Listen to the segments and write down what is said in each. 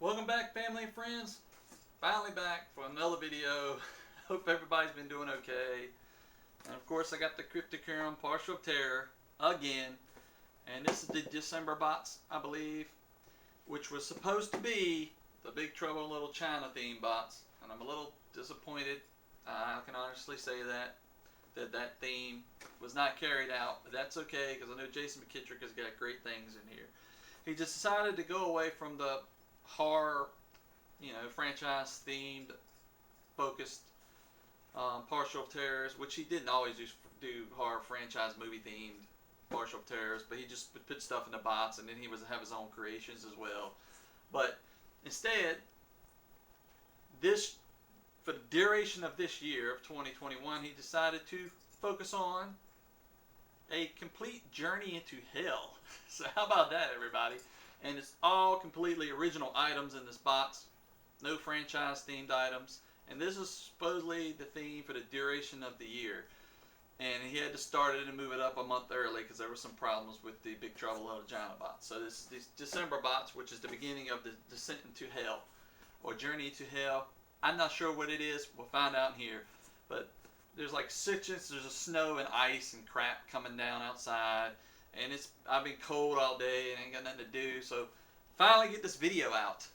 Welcome back, family and friends. Finally back for another video. Hope everybody's been doing okay. And of course, I got the Cryptocurium Parcel of Terror again. And this is the December box, I believe, which was supposed to be the Big Trouble in Little China theme box. And I'm a little disappointed. I can honestly say that theme was not carried out. But that's okay, because I know Jason McKittrick has got great things in here. He just decided to go away from the horror, franchise themed, focused Partial of Terrors, which he didn't always do horror franchise movie themed Partial of Terrors, but he just put stuff in the box, and then he was have his own creations as well. But instead, for the duration of this year of 2021, he decided to focus on a complete journey into hell. So how about that, everybody? And it's all completely original items in this box. No franchise themed items. And this is supposedly the theme for the duration of the year. And he had to start it and move it up a month early because there were some problems with the Big Trouble in Little China box. So this December box, which is the beginning of the descent into hell, or journey into hell. I'm not sure what it is. We'll find out here. But there's like 6 inches of snow and ice and crap coming down outside. And I've been cold all day and ain't got nothing to do. So finally get this video out.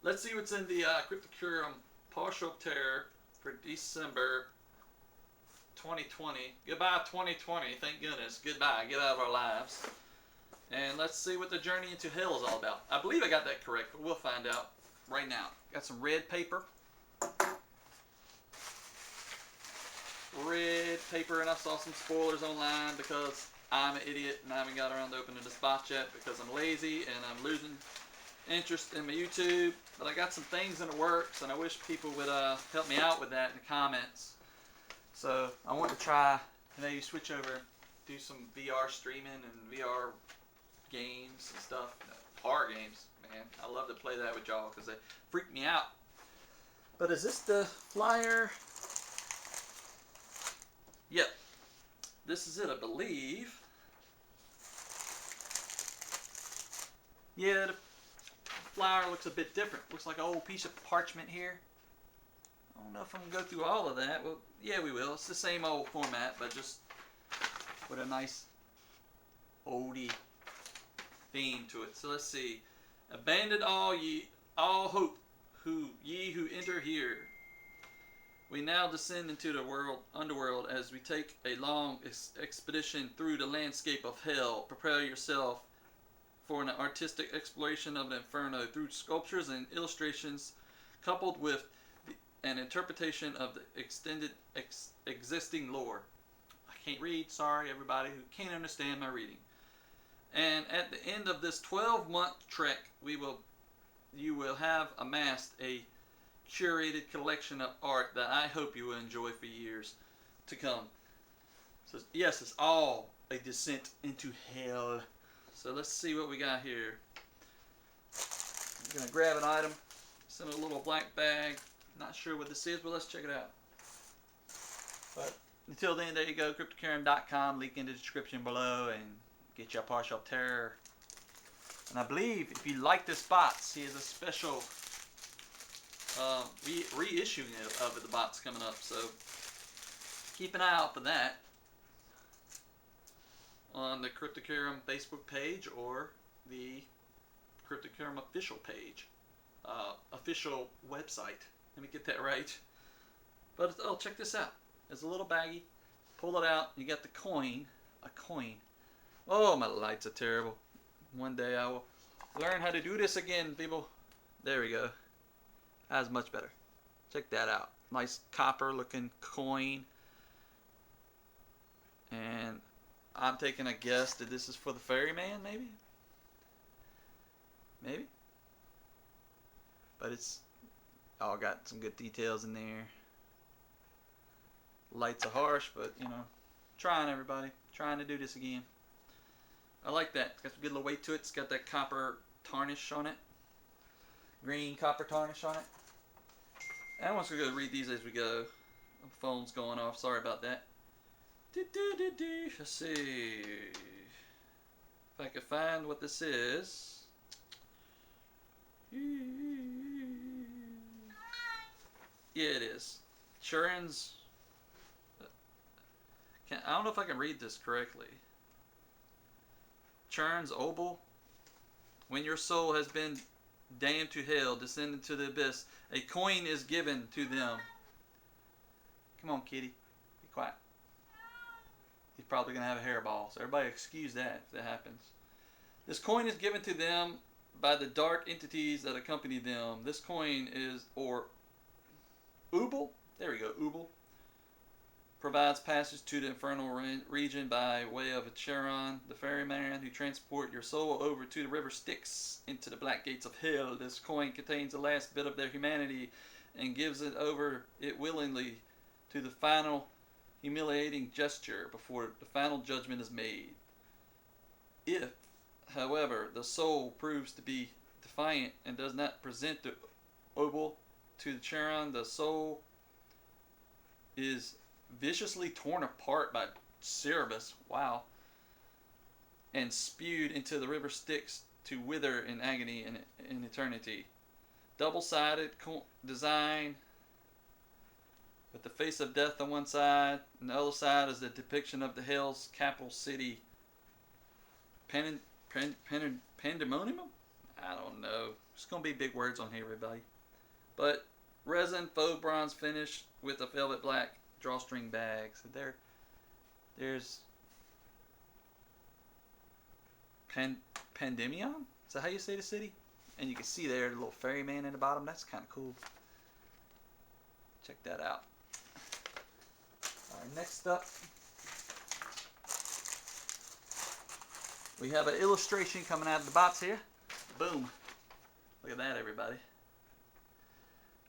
Let's see what's in the Cryptocurium Partial of Terror for December 2020. Goodbye 2020. Thank goodness. Goodbye. Get out of our lives. And let's see what the journey into hell is all about. I believe I got that correct, but we'll find out right now. Got some red paper. And I saw some spoilers online because I'm an idiot and I haven't got around to opening this box yet because I'm lazy and I'm losing interest in my YouTube. But I got some things in the works and I wish people would help me out with that in the comments. So I want to try maybe switch over, do some VR streaming and VR games and stuff. Horror games, man. I love to play that with y'all because they freak me out. But is this the flyer? Yep. This is it, I believe. Yeah, the flyer looks a bit different. Looks like an old piece of parchment here. I don't know if I'm going to go through all of that. Well, yeah, we will. It's the same old format, but just with a nice oldie theme to it. So let's see. Abandon all hope, ye who enter here. We now descend into the underworld as we take a long expedition through the landscape of hell. Prepare yourself for an artistic exploration of the inferno through sculptures and illustrations coupled with an interpretation of the existing lore. I can't read, sorry everybody who can't understand my reading. And at the end of this 12-month trek, you will have amassed a curated collection of art that I hope you will enjoy for years to come. So yes, it's all a descent into hell. So let's see what we got here. I'm gonna grab an item. It's in a little black bag. Not sure what this is, but let's check it out. But until then, there you go. Cryptocurium.com. Link in the description below and get your Partial of Terror. And I believe if you like this box, here's a special reissuing of the box coming up, so keep an eye out for that on the Cryptocurium Facebook page or the Cryptocurium official page, official website. Let me get that right. But oh, check this out. There's a little baggie. Pull it out. You got the coin. A coin. Oh, my lights are terrible. One day I will learn how to do this again, people. There we go. That's much better. Check that out. Nice copper looking coin. And I'm taking a guess that this is for the ferryman, maybe? Maybe? But it's all got some good details in there. Lights are harsh, but trying, everybody. Trying to do this again. I like that. It's got some good little weight to it. It's got that copper tarnish on it. Green copper tarnish on it. I'm just going to read these as we go. The phone's going off. Sorry about that. Let's see. If I can find what this is. Yeah, it is. Turin's. I don't know if I can read this correctly. Churn's obol. When your soul has been damned to hell, descended to the abyss, a coin is given to them. Come on, kitty. Be quiet. He's probably going to have a hairball, so everybody excuse that if that happens. This coin is given to them by the dark entities that accompany them. This coin is, or Ubel, there we go, Ubel, provides passage to the infernal region by way of a Charon, the ferryman who transport your soul over to the river Styx into the black gates of hell. This coin contains the last bit of their humanity and gives it over it willingly to the final humiliating gesture before the final judgment is made. If, however, the soul proves to be defiant and does not present the obol to the Charon, the soul is viciously torn apart by Cerberus, wow, and spewed into the river Styx to wither in agony in eternity. Double-sided design with the face of death on one side, and the other side is the depiction of the hell's capital city. Pandemonium? I don't know. It's going to be big words on here, everybody. But resin faux bronze finish with a velvet black drawstring bag. So there's Pandemion? Is that how you say the city? And you can see there the little ferryman in the bottom. That's kind of cool. Check that out. Alright, next up, we have an illustration coming out of the box here. Boom. Look at that, everybody.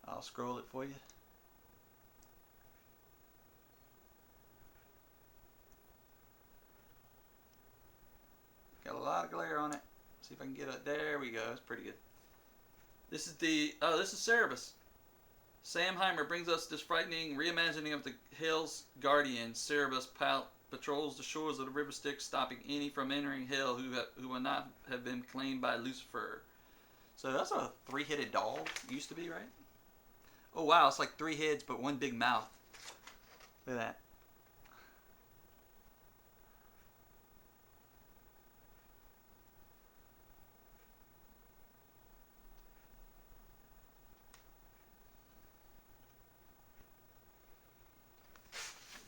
I'll scroll it for you. Got a lot of glare on it. See if I can get it. There we go. It's pretty good. This is this is Cerberus. Sam Heimer brings us this frightening reimagining of the Hell's Guardian. Cerberus patrols the shores of the river Styx, stopping any from entering hell who will not have been claimed by Lucifer. So that's a three-headed dog. Used to be, right? Oh wow, it's like three heads but one big mouth. Look at that.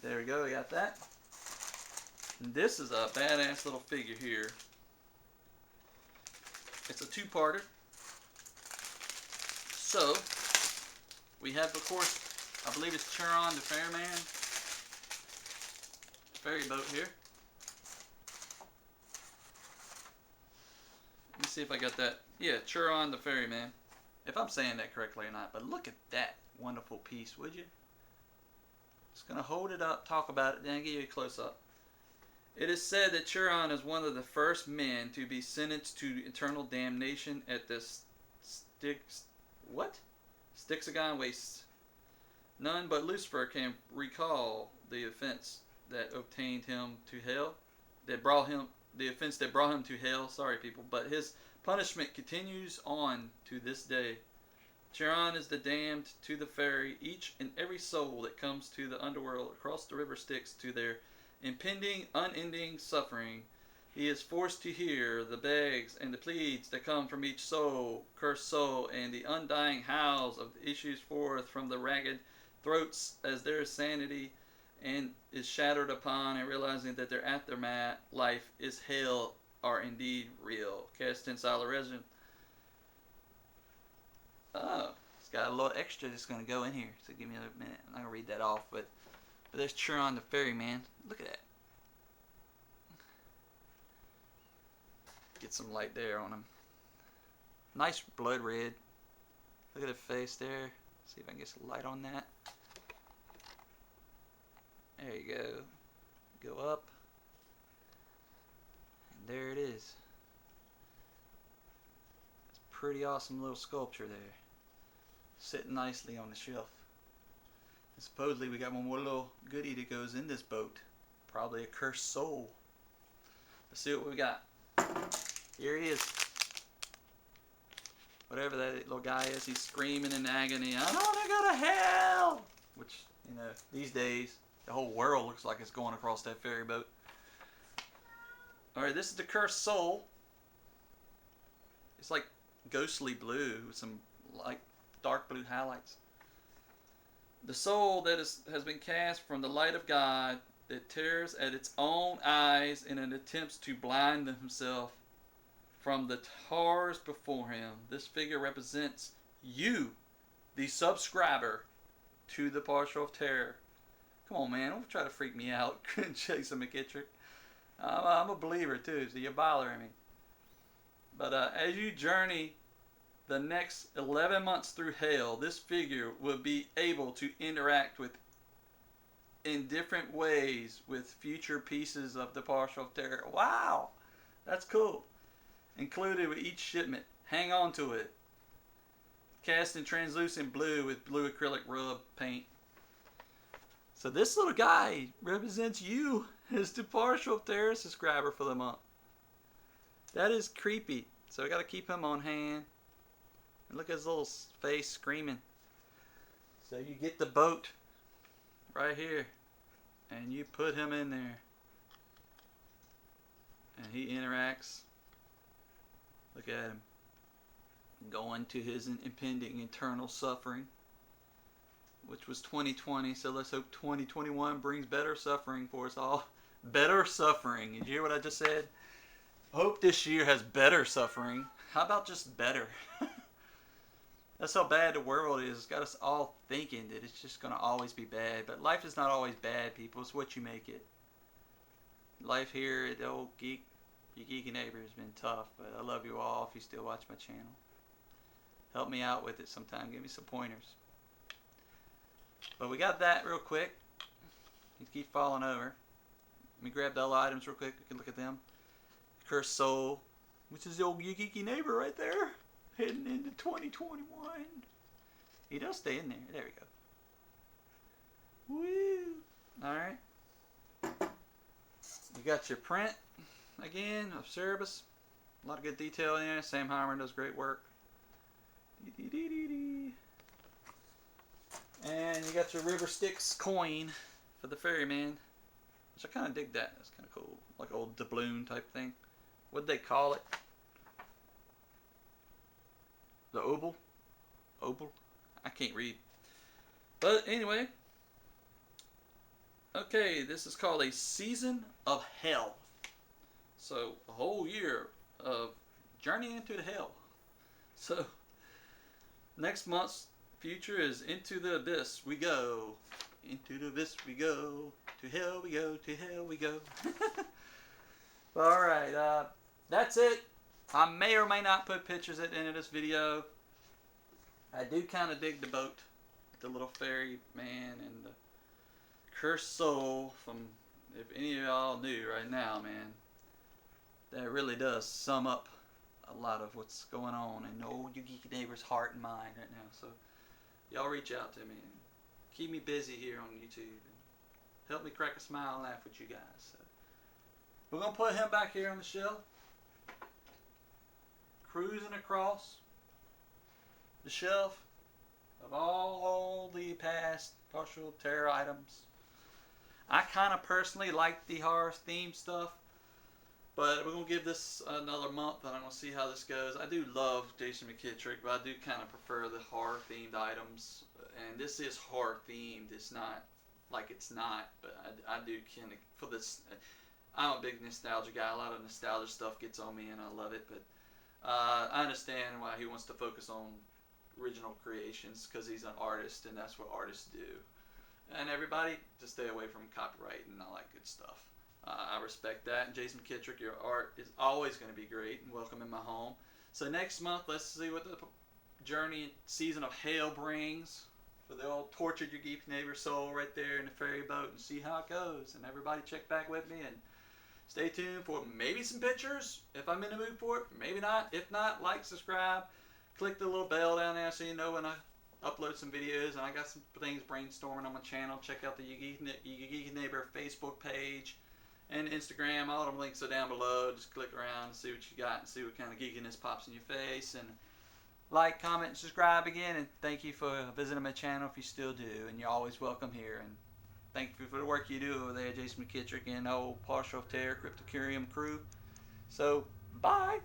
There we go, we got that. And this is a badass little figure here. It's a two-parter. So, we have, of course, I believe it's Charon the ferryman. Ferry boat here. Let me see if I got that. Yeah, Charon the ferryman. If I'm saying that correctly or not. But look at that wonderful piece, would you? Just going to hold it up, talk about it, then I'll give you a close-up. It is said that Charon is one of the first men to be sentenced to eternal damnation at the Styxagon Wastes. None but Lucifer can recall the offense that obtained him to hell, the offense that brought him to hell, sorry people, but his punishment continues on to this day. Charon is the damned to the ferry, each and every soul that comes to the underworld across the river Styx to their impending, unending suffering. He is forced to hear the begs and the pleads that come from each soul, cursed soul, and the undying howls of issues forth from the ragged throats as their sanity and is shattered upon, and realizing that their aftermath life is hell are indeed real. Cast in resin. Oh, it's got a little extra that's going to go in here. So give me a minute. I'm not going to read that off, but there's Charon the ferryman. Look at that. Get some light there on him. Nice blood red. Look at the face there. See if I can get some light on that. There you go. Go up. And there it is. It's a pretty awesome little sculpture there. Sitting nicely on the shelf. And supposedly we got one more little goodie that goes in this boat. Probably a cursed soul. Let's see what we got. Here he is. whatever that little guy is, he's screaming in agony, I don't want to go to hell! Which, you know, these days, the whole world looks like it's going across that ferry boat. Alright, this is the cursed soul. It's like ghostly blue with some like dark blue highlights. The soul that has been cast from the light of God that tears at its own eyes in an attempt to blind himself from the horrors before him. This figure represents you, the subscriber to the Parcel of Terror. Come on, man, don't try to freak me out, Jason McKittrick. I'm a believer too, so you're bothering me. But as you journey the next 11 months through hell, this figure will be able to interact with in different ways with future pieces of the Parcel of Terror. Wow, that's cool. Included with each shipment. Hang on to it. Cast in translucent blue with blue acrylic rub paint. So this little guy represents you as the Parcel of Terror subscriber for the month. That is creepy. So we got to keep him on hand. And look at his little face screaming. So you get the boat right here. And you put him in there. And he interacts. Look at him. Going to his impending eternal suffering. Which was 2020. So let's hope 2021 brings better suffering for us all. Better suffering. Did you hear what I just said? Hope this year has better suffering. How about just better? That's how bad the world is. It's got us all thinking that it's just going to always be bad. But life is not always bad, people. It's what you make it. Life here at the old your geeky neighbor has been tough. But I love you all if you still watch my channel. Help me out with it sometime. Give me some pointers. But we got that real quick. You keep falling over. Let me grab the other items real quick. We can look at them. Cursed Soul, which is the old geeky neighbor right there. Heading into 2021. He does stay in there. There we go. Woo! Alright. You got your print again of Cerebus. A lot of good detail in there. Sam Heimer does great work. And you got your River Styx coin for the ferryman. Which I kind of dig that. That's kind of cool. Like old doubloon type thing. What'd they call it? The Obel? Obel? I can't read. But anyway. Okay, this is called a Season of Hell. So, a whole year of journeying into the hell. So, next month's future is Into the Abyss we go. Into the abyss we go. To hell we go. To hell we go. Alright, that's it. I may or may not put pictures at the end of this video. I do kind of dig the boat. The little ferry man and the cursed soul from, if any of y'all knew right now, man, that really does sum up a lot of what's going on in old you geeky neighbor's heart and mind right now. So y'all reach out to me and keep me busy here on YouTube and help me crack a smile and laugh with you guys. So we're going to put him back here on the shelf. Cruising across the shelf of all the past Parcel Terror items. I kind of personally like the horror themed stuff, but we're going to give this another month and I'm going to see how this goes. I do love Jason McKittrick, but I do kind of prefer the horror themed items. And this is horror themed. It's not like it's not, but I do kind of, for this, I'm a big nostalgia guy. A lot of nostalgia stuff gets on me and I love it, but I understand why he wants to focus on original creations because he's an artist and that's what artists do. And everybody, just stay away from copyright and all that good stuff. I respect that. And Jason McKittrick, your art is always going to be great and welcome in my home. So next month, let's see what the journey Season of Hell brings for the old tortured your geek neighbor soul right there in the ferry boat and see how it goes. And everybody check back with me and stay tuned for maybe some pictures if I'm in the mood for it. Maybe not. If not, like, subscribe. Click the little bell down there so you know when I upload some videos. And I got some things brainstorming on my channel. Check out the Geeky Neighbor Facebook page and Instagram. All them links are down below. Just click around and see what you got and see what kind of geekiness pops in your face. And like, comment, and subscribe again. And thank you for visiting my channel if you still do. And you're always welcome here. And thank you for the work you do over there, Jason McKittrick and the whole Partial of Terror Cryptocurium crew. So, bye.